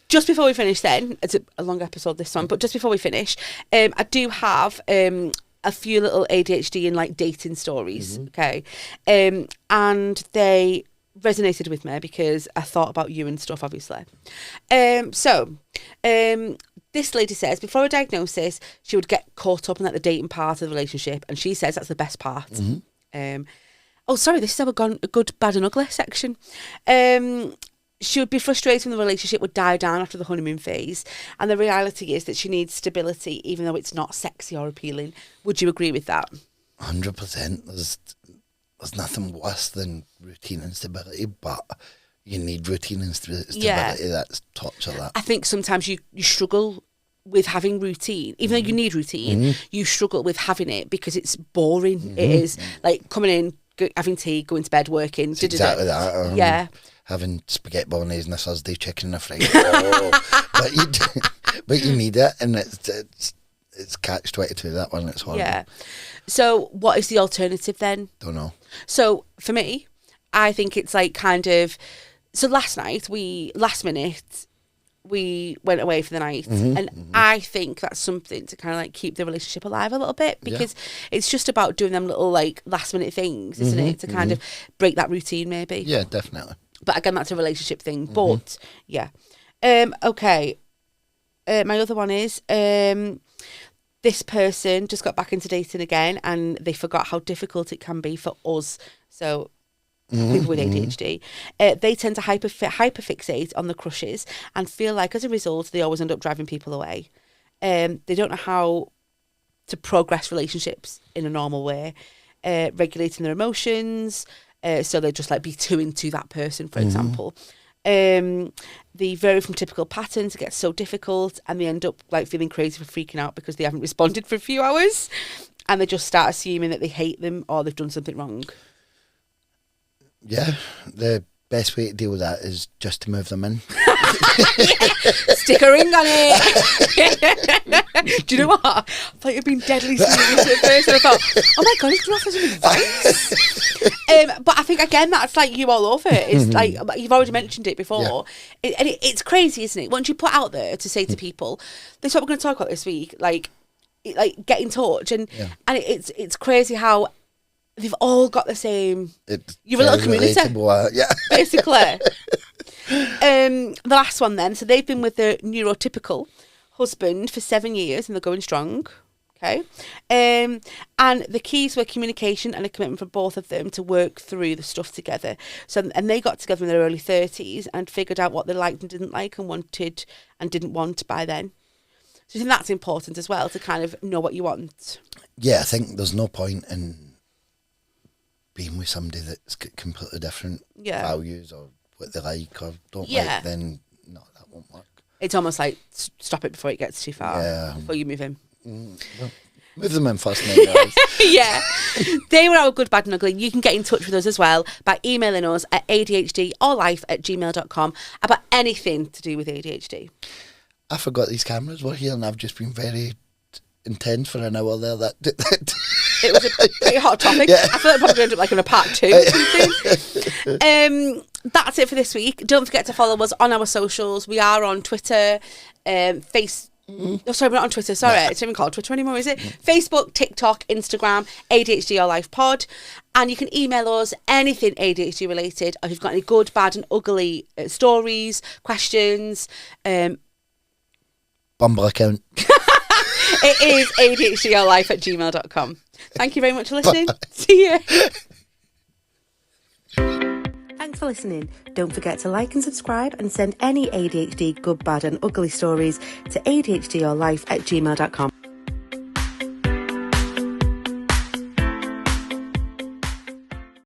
Just before we finish then, it's a long episode this one, but just before we finish, I do have a few little ADHD and like dating stories, okay? And they resonated with me because I thought about you and stuff, obviously. This lady says before a diagnosis, she would get caught up in like the dating part of the relationship, and she says that's the best part. This is our good, bad and ugly section. She would be frustrated when the relationship would die down after the honeymoon phase, and the reality is that she needs stability even though it's not sexy or appealing. Would you agree with that? 100%. There's nothing worse than routine and stability, but you need routine and stability. Yeah. That's top of that. I think sometimes you struggle with having routine. Even though you need routine, you struggle with having it because it's boring. It is like coming in, having tea, going to bed, working. It's exactly that. Yeah. Having spaghetti bolognese and a Thursday, chicken and a Friday. But you need it, and it's catch-22, that one. It's horrible. Yeah. So what is the alternative then? Don't know. So for me, I think it's like kind of... So last minute, we went away for the night. I think that's something to kind of like keep the relationship alive a little bit, because it's just about doing them little like last minute things, isn't it? To kind of break that routine maybe. Yeah, definitely. But again, that's a relationship thing. But yeah. Okay. My other one is this person just got back into dating again, and they forgot how difficult it can be for us. So people with ADHD, they tend to hyperfixate on the crushes and feel like as a result they always end up driving people away. They don't know how to progress relationships in a normal way, regulating their emotions. So they just like be too into that person, for example. They vary from typical patterns. It gets so difficult, and they end up like feeling crazy for freaking out because they haven't responded for a few hours, and they just start assuming that they hate them or they've done something wrong. Yeah, the best way to deal with that is just to move them in. Stick a ring on it. Do you know what? I thought you'd been deadly serious at first, and I thought, oh my God, he's going to offer some advice. But I think, again, that's like you all over. It's like, you've already mentioned it before. Yeah. It's crazy, isn't it? Once you put out there to say to people, this is what we're going to talk about this week, like get in touch. And it's crazy how they've all got the same... You're a little community. Yeah. Basically. The last one then. So they've been with their neurotypical husband for 7 years and they're going strong. Okay. And the keys were communication and a commitment for both of them to work through the stuff together. So, and they got together in their early 30s and figured out what they liked and didn't like and wanted and didn't want by then. So I think that's important as well, to kind of know what you want. Yeah, I think there's no point in being with somebody that's got completely different values or what they like or don't like, then no, that won't work. It's almost like stop it before it gets too far, before you move in. Well, move them in first, guys. Yeah. They were our good, bad and ugly. You can get in touch with us as well by emailing us at adhdorlife@gmail.com about anything to do with ADHD. I forgot these cameras were here and I've just been very intense for an hour there. It was a pretty hot topic. Yeah. I feel like probably going to do like in a part 2 or something. That's it for this week. Don't forget to follow us on our socials. We are on Twitter, Oh, sorry, we're not on Twitter. Sorry, it's not even called Twitter anymore, is it? Facebook, TikTok, Instagram, ADHD Your Life Pod. And you can email us anything ADHD related. Or if you've got any good, bad and ugly stories, questions. Bumble account. It is adhdyourlife@gmail.com. Thank you very much for listening. See you. Thanks for listening. Don't forget to like and subscribe and send any ADHD good, bad and ugly stories to adhdyourlife@gmail.com.